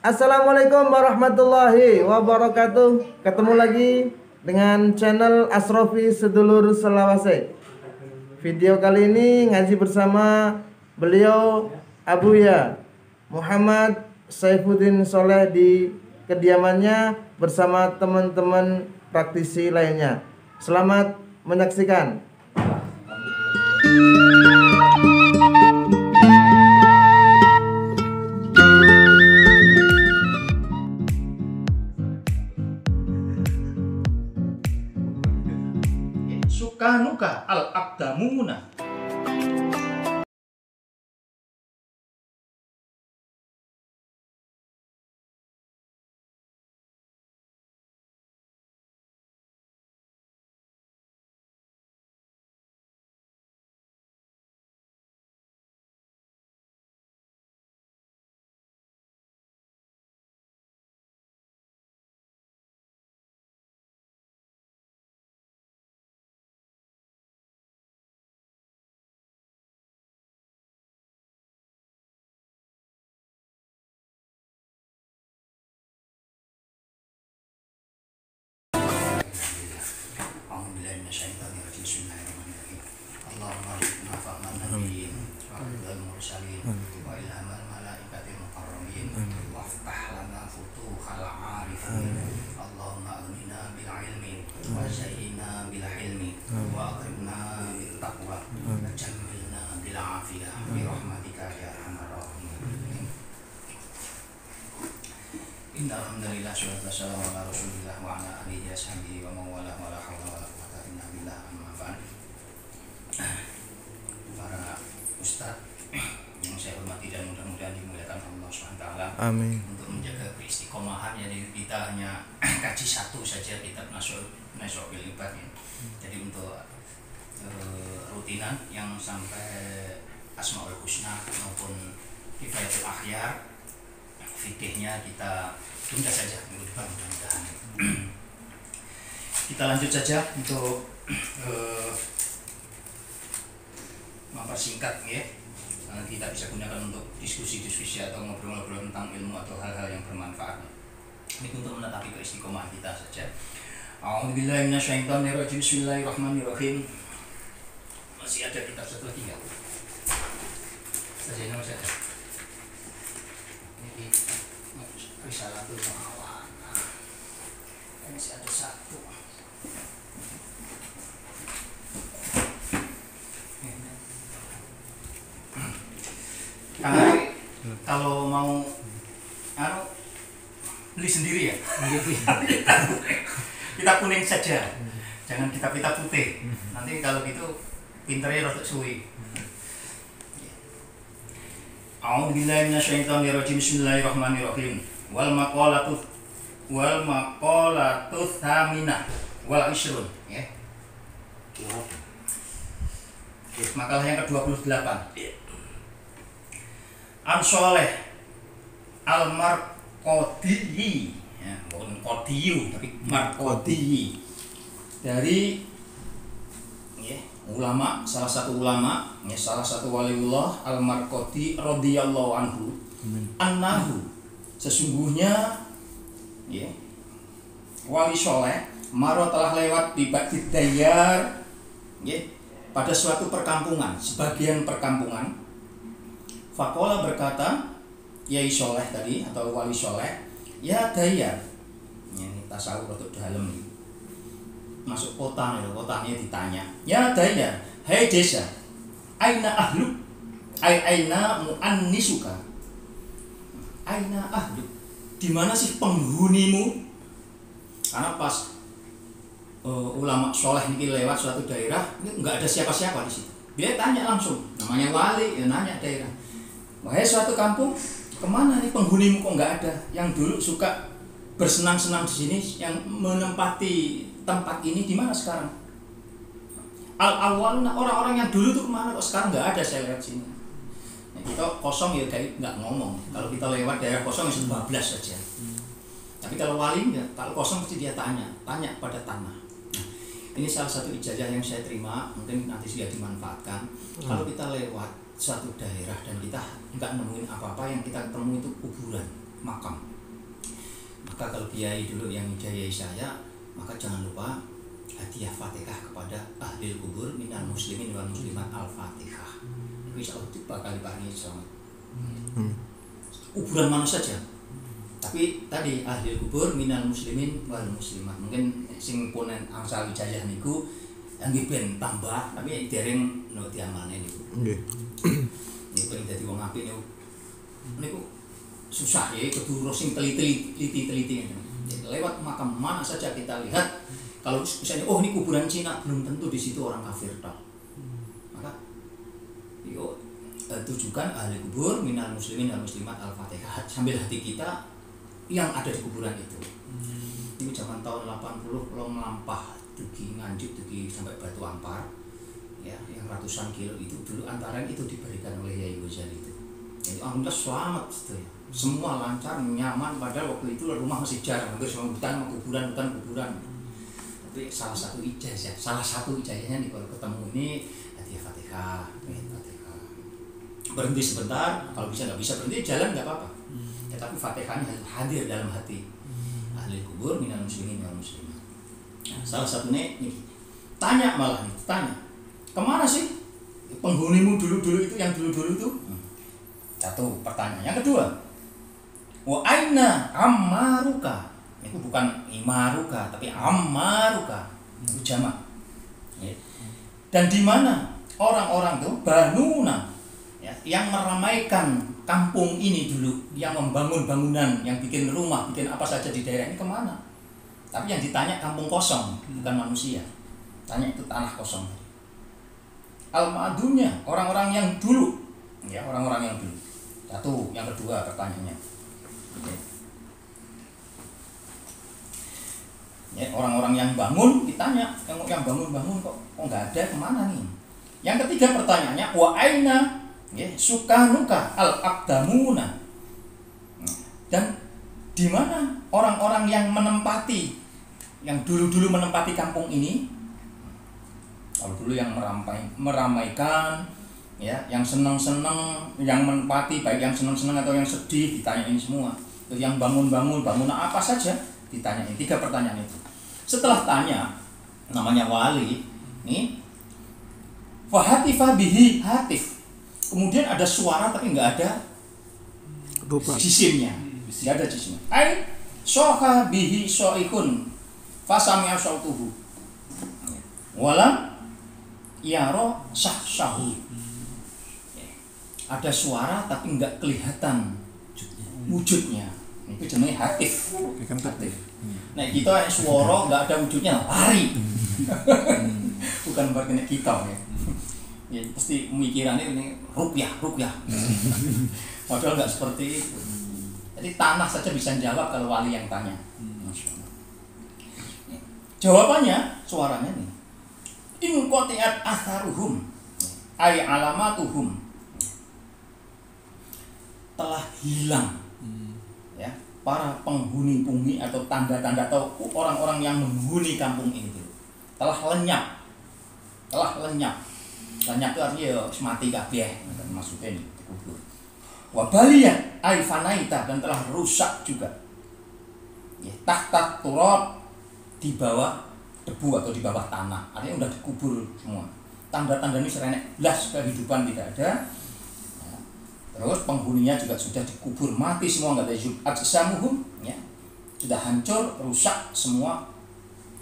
Assalamualaikum warahmatullahi wabarakatuh. Ketemu lagi dengan channel Asrofi Sedulur Selawase. Video kali ini ngaji bersama beliau Abuya Muhammad Saifuddin Soleh di kediamannya bersama teman-teman praktisi lainnya. Selamat menyaksikan. Sukanuka al-aqdamuna. Allahumma aghnina bil ilmi wa zayyinna bil hilmi wa akrimna bil taqwa wa jammilna bil afiyah bi rahmatika ya arhamar rahimin. Innal hamdalillah wassalamu ala rasulillah wa ala alihi washabihi wa man wala wa la haula wa la quwwata illa billah. Amma ba'd. Para ustaz yang saya hormati dan mudah-mudahan dimuliakan Allah SWT. Amin. Untuk menjaga keistiqomahan, jadi kita hanya kaji satu saja kitab Nasyofil Ibad ya. Jadi untuk rutinan yang sampai Asmaul Husna maupun Kifayatul Akhyar, fikihnya kita tunda saja minggu depan mudah-mudahan. Kita lanjut saja untuk mempersingkat ya. Kita bisa gunakan untuk diskusi-diskusi atau ngobrol-ngobrol tentang ilmu atau hal-hal yang bermanfaat. Ini untuk menetapi keistiqomahan kita saja. A'udzubillahi minasyaitonirrajim. Bismillahirrahmanirrahim. Masih ada kitab satu lagi enggak? Saja masih ada. Ini Risalatul Mu'awana. Masih ada satu. Kalau mau beli sendiri ya. Kita kuning saja, jangan kita putih. Nanti kalau gitu pinternya rotok suwi. A'udzubillahi minasyaitonirrajim. Bismillahirrahmanirrahim. Wal maqalatu tsaminah wal ishrun ya. Makalah yang ke-28. An Soleh Al-Marqodi ya, bukan Qodiyu tapi Marqodi, dari ya, ulama, salah satu ulama ya, salah satu waliullah Al-Marqodi radhiyallahu anhu. Annahu, sesungguhnya ya, wali soleh maro telah lewat di Ba'did Dayar ya, pada suatu perkampungan, sebagian perkampungan. Fakola berkata, Yai Soleh tadi atau wali soleh, ya Dayar. Ini tasawuf untuk dalam nih. Masuk kota nih, kotanya ditanya, ya Dayar, hai desa, aina ahluk, aina muannisuka, aina ahluk, di mana sih penghunimu? Karena pas ulama soleh ini lewat suatu daerah, ini nggak ada siapa-siapa di situ. Dia tanya langsung, namanya wali, ya nanya daerah. Wahai suatu kampung, kemana nih penghunimu kok nggak ada? Yang dulu suka bersenang-senang di sini, yang menempati tempat ini di mana sekarang? Al-awwaluna, orang-orang yang dulu tuh kemana kok sekarang nggak ada saya lihat sini. Nah, kita kosong ya kayak nggak ngomong. Kalau kita lewat daerah kosong ya 12 saja. Tapi kalau wali ya, kalau kosong mesti dia tanya pada tanah. Nah, ini salah satu ijazah yang saya terima, mungkin nanti sudah dimanfaatkan. Kalau kita lewat suatu daerah dan kita nggak nemuin apa-apa, yang kita ketemu itu kuburan. makam. Maka kalau kiai dulu yang hidayai saya, maka jangan lupa hadiah Fatihah kepada ahli kubur minal muslimin wal muslimat al-Fatihah. Insya Allah itu bakal diparingi selamat. Kuburan mana saja. Tapi tadi ahli kubur minal muslimin wal muslimat. Mungkin sing punen angsal wijayah niku nggih ben tambah, tapi dereng no diamalne niku. Nggih. Niku pengen dadi wong apik niku susah ya, kudu sing teliti. Lewat makam mana saja kita lihat, kalau misalnya oh ini kuburan Cina, belum tentu di situ orang kafir toh. Maka yuk tujukan ahli kubur minal muslimin wal muslimat al-Fatihah sambil hati kita yang ada di kuburan itu. Ini zaman tahun 80 kalau melampah dugi Nganjuk, dugi sampai Batu Ampar ya, yang ratusan kilo itu dulu antara itu diberikan oleh Yai Ghazali itu. Jadi alhamdulillah selamat gitu ya. Semua lancar, nyaman, padahal waktu itu rumah masih jarang, hampir semua hutan, kuburan. Tapi salah satu ijazahnya nih kalau ketemu ini hadiah Fatihah. Berhenti sebentar, kalau nggak bisa berhenti jalan nggak apa-apa. Ya, tapi Fatihahnya hadir dalam hati ahli kubur minal muslimin wal muslimat. Nah, salah satunya nih, tanya kemana sih penghunimu dulu itu yang dulu itu? Satu pertanyaan. Yang kedua, wa aina ammaruka. Itu bukan imaruka tapi ammaruka. Itu jamak. Ya. Dan di mana orang-orang itu banuna ya, yang meramaikan kampung ini dulu, yang membangun bangunan, yang bikin rumah, bikin apa saja di daerah ini kemana? Tapi yang ditanya kampung kosong, bukan manusia. Tanya itu tanah kosong. Al-Madunya, orang-orang yang dulu. Ya, orang-orang yang dulu. Satu, yang kedua pertanyaannya. Ya, orang-orang yang bangun ditanya, yang bangun kok nggak ada, kemana nih? Yang ketiga pertanyaannya, wa aina ya, sukanuka al-aqdamuna. Dan di mana orang-orang yang menempati, yang dulu-dulu menempati kampung ini? Kalau dulu yang meramaikan, ya, yang senang-senang, yang menempati, baik yang senang-senang atau yang sedih, ditanyain semua. Terus yang bangun apa saja, ditanyain. 3 pertanyaan itu. Setelah tanya, namanya wali, nih, fahatifa bihi hatif. Kemudian ada suara tapi nggak ada jisimnya, nggak ada jisimnya. Ai soha bihi soikun, fasami'a sautuhu. Walam yaro sahsahu. Ada suara tapi nggak kelihatan wujudnya. Itu jenis hatif. Nah kita suara nggak ada wujudnya, lari. Bukan berarti kita ya. Ya pasti pemikirannya ini rukyah. Padahal nggak seperti itu. Jadi tanah saja bisa jawab kalau wali yang tanya. Jawabannya suaranya nih. In qati'at atharuhum ay alamatuhum, telah hilang ya para penghuni atau tanda-tanda atau orang-orang yang menghuni kampung ini telah lenyap. Lenyap itu artinya mati kabeh, maksudnya dikubur. Wa baliyat ay fanaita, dan telah rusak juga. Ya, tahta turab, di bawah debu atau di bawah tanah, artinya udah dikubur semua. Tanda-tanda ini serenek belas kehidupan tidak ada. Ya. Terus penghuninya juga sudah dikubur mati semua, nggak ada ajsamuhum, ya, sudah hancur, rusak semua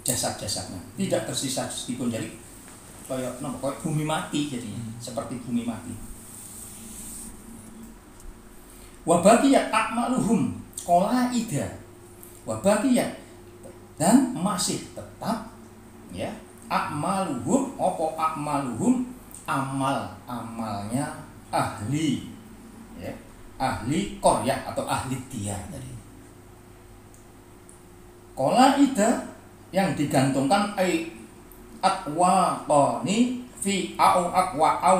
jasad-jasadnya, tidak tersisa sedikit. Jadi kayak bumi mati jadinya, seperti bumi mati. Wa baqiyat a'maluhum qalaida, wa baqiyat, dan masih tetap ya a'maluhum, amal-amalnya ahli ya, ahli qaryah atau ahli diyar tadi. Qalaida yang digantungkan atwaqani fi atwaqon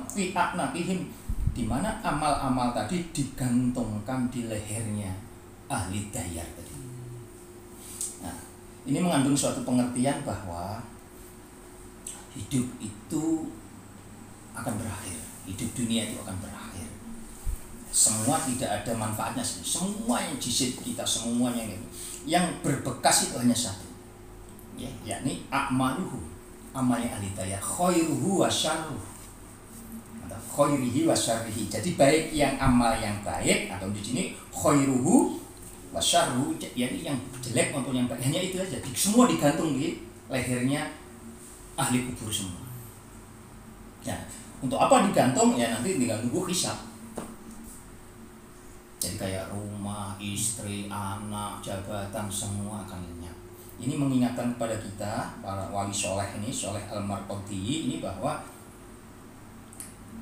fi aqnaqihim, di mana amal-amal tadi digantungkan di lehernya ahli dayar tadi. Nah, ini mengandung suatu pengertian bahwa hidup itu akan berakhir, hidup dunia itu akan berakhir. semua tidak ada manfaatnya, semua yang jisim kita semuanya yang berbekas itu hanya satu, ya, yakni a'maluhu, amalnya ahli daya, khairuhu wa syarruhu, atau khairihi wa syarrihi. Jadi baik yang amal yang baik atau di sini khairuhu wa syarruhu, yakni yang jelek maupun yang baik, hanya itu aja. Semua digantung di lehernya ahli kubur semua. Nah, untuk apa digantung? Ya nanti tinggal nunggu hisab. Jadi kayak rumah, istri, anak, jabatan semua akan lenyap. Ini mengingatkan kepada kita para wali soleh ini, Soleh Al-Marqadhi ini, bahwa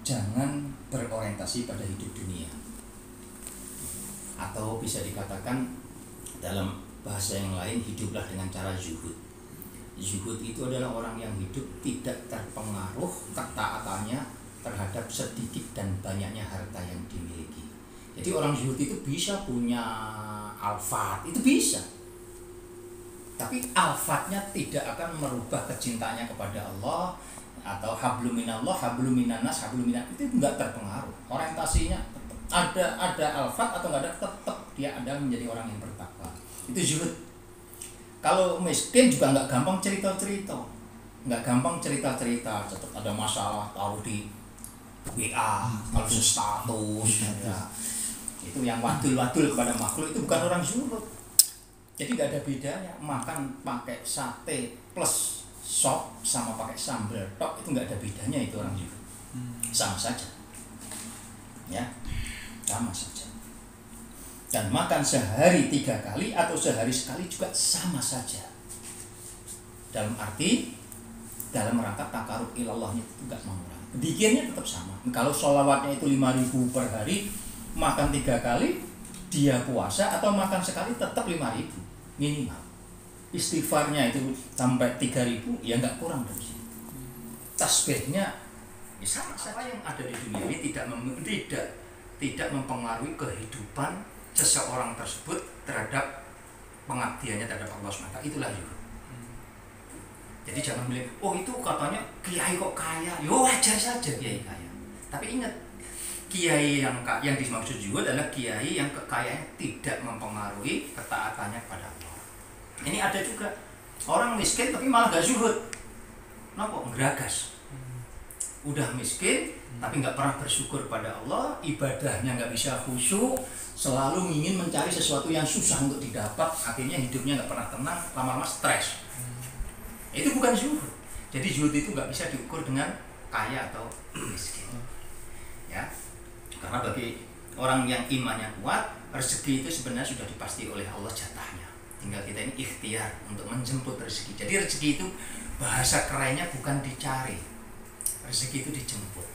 jangan berorientasi pada hidup dunia. Atau bisa dikatakan dalam bahasa yang lain, hiduplah dengan cara zuhud. Zuhud itu adalah orang yang hidup tidak terpengaruh ketaatannya terhadap sedikit dan banyaknya harta yang dimiliki. Jadi orang zuhud itu bisa punya alfat, itu bisa. Tapi alfatnya tidak akan merubah kecintaannya kepada Allah, atau hablum minallah, hablum minannas, hablum minan, itu enggak terpengaruh. Orientasinya ada alfat atau enggak ada, tetap dia ada menjadi orang yang bertakwa. Itu zuhud. Kalau miskin juga enggak gampang cerita-cerita. Enggak gampang cerita-cerita, tetap ada masalah taruh di WA, kalau status ya. Itu yang wadul-wadul kepada makhluk, itu bukan orang zuhud. Jadi nggak ada bedanya makan pakai sate plus sop sama pakai sambal tok, itu nggak ada bedanya, itu orang zuhud. Sama saja, ya, sama saja. Dan makan sehari 3 kali atau sehari sekali juga sama saja. Dalam arti dalam rangka takarub ilallahnya itu nggak mengurangi. Dikirnya tetap sama. Kalau sholawatnya itu 5.000 per hari, makan 3 kali, dia puasa atau makan sekali tetap 5.000 minimal. Istighfarnya itu sampai 3.000, ya nggak kurang dari situ. Tasbihnya ya sama saja. Yang ada di dunia ini tidak mempengaruhi kehidupan seseorang tersebut terhadap pengabdiannya terhadap Allah SWT. Itulah zuhud. Jadi jangan bilang, oh itu katanya kiai kok kaya, yo wajar saja kiai kaya. Tapi ingat, kiai yang dimaksud juga adalah kiai yang kekayaannya tidak mempengaruhi ketaatannya kepada Allah. Ini ada juga orang miskin tapi malah gak zuhud. Kenapa? Ngeragas. Udah miskin tapi nggak pernah bersyukur pada Allah, ibadahnya nggak bisa khusyuk, selalu ingin mencari sesuatu yang susah untuk didapat, akhirnya hidupnya nggak pernah tenang, lama-lama stres. Itu bukan zuhud. Jadi zuhud itu nggak bisa diukur dengan kaya atau miskin, ya. Karena bagi orang yang imannya kuat, rezeki itu sebenarnya sudah dipasti oleh Allah jatahnya. Tinggal kita ini ikhtiar untuk menjemput rezeki. Jadi rezeki itu bahasa kerennya bukan dicari, rezeki itu dijemput.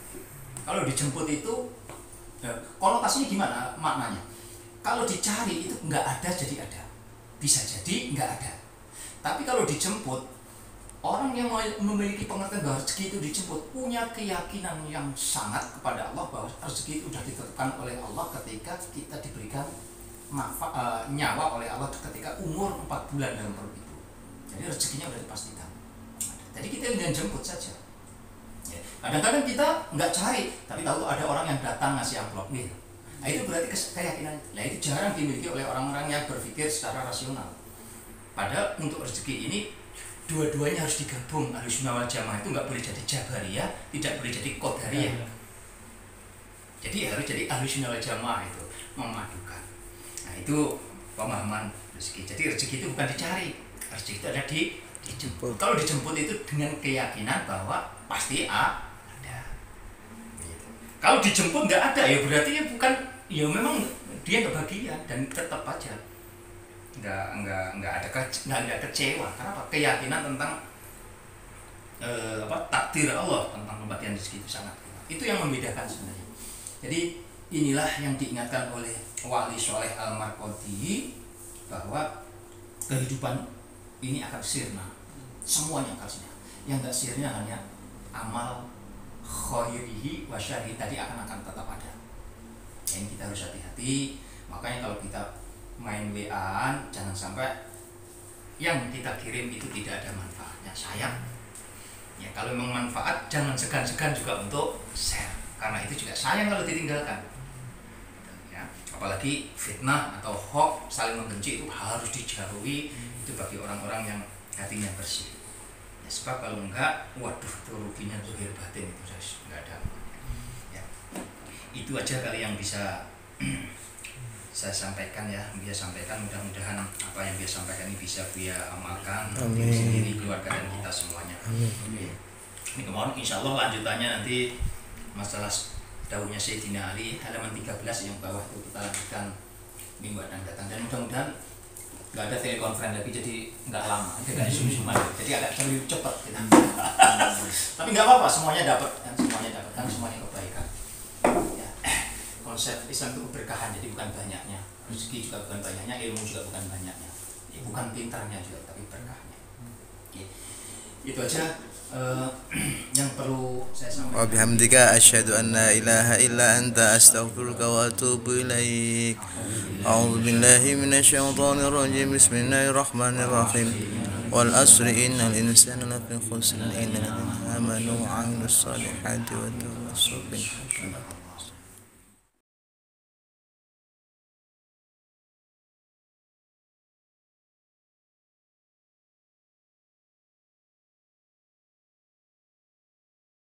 Kalau dijemput itu konotasinya gimana maknanya? Kalau dicari itu nggak ada jadi ada, bisa jadi nggak ada. Tapi kalau dijemput, orang yang memiliki pengertian bahwa rezeki itu dijemput punya keyakinan yang sangat kepada Allah bahwa rezeki itu sudah ditetapkan oleh Allah ketika kita diberikan nyawa oleh Allah ketika umur 4 bulan dalam perut ibu. Jadi rezekinya sudah dipastikan. Jadi kita tinggal jemput saja. Ya. Kadang-kadang kita nggak cari, tapi tahu ada orang yang datang ngasih amplop nih. Nah, itu berarti keyakinan. Nah, itu jarang dimiliki oleh orang-orang yang berpikir secara rasional. Padahal untuk rezeki ini dua-duanya harus digabung. Ahlussunnah wal Jamaah itu nggak boleh jadi jabariyah, tidak boleh jadi qadariyah. Jadi harus jadi Ahlussunnah wal Jamaah, itu memadukan. Nah, itu pemahaman rezeki. Jadi rezeki itu bukan dicari, rezeki itu ada dijemput. Kalau dijemput itu dengan keyakinan bahwa pasti ada. Gitu. Kalau dijemput nggak ada, ya berarti ya bukan, ya memang dia nggak bagian dan tetap aja nggak ada kecewa. Karena apa? Keyakinan tentang takdir Allah tentang pembagian rezeki itu sangat kuat. Itu yang membedakan sebenarnya. Jadi inilah yang diingatkan oleh Wali Soleh Al-Marqadhi, bahwa kehidupan ini akan sirna, semuanya akan sirna. Yang nggak sirna hanya amal khairihi wa syarrihi tadi akan tetap ada. Yang kita harus hati-hati. Makanya kalau kita main WA-an, jangan sampai yang kita kirim itu tidak ada manfaatnya, sayang. Ya, kalau memang manfaat, jangan segan-segan juga untuk share, karena itu juga sayang kalau ditinggalkan. apalagi fitnah atau hoax saling membenci itu harus dijauhi, itu bagi orang-orang yang hatinya bersih. Ya, sebab kalau enggak, waduh itu ruginya zahir batin itu enggak ada. Ya. Itu aja kali yang bisa saya sampaikan ya, Buya sampaikan, mudah-mudahan apa yang Buya sampaikan ini bisa Buya amalkan diri sendiri, keluarga dan kita semuanya. Ini kemarin insya Allah lanjutannya nanti masalah daunnya Sayyidina Ali halaman 13 yang bawah itu kita lanjutkan minggu akan datang, dan mudah-mudahan nggak ada telekonferensi lagi, jadi nggak lama, tidak isu-isuman, jadi agak lebih cepat kita. Tapi nggak apa-apa, semuanya dapat kan, semuanya kebaikan. Ya. Konsep Islam itu keberkahan, jadi bukan banyaknya, rezeki juga bukan banyaknya, ilmu juga bukan banyaknya, ya, bukan pintarnya juga, tapi berkahnya. Ya. Itu aja yang perlu saya sampaikan. Wa bihamdika asyhadu an la ilaha illa anta astaghfiruka wa atubu ilaik. A'udzu billahi minasyaitonir rajim. Bismillahirrahmanirrahim. Wal asri innal insana lafi khusr illa alladziina aamanu wa 'amilus solihati wa tawassaw bil haqqi.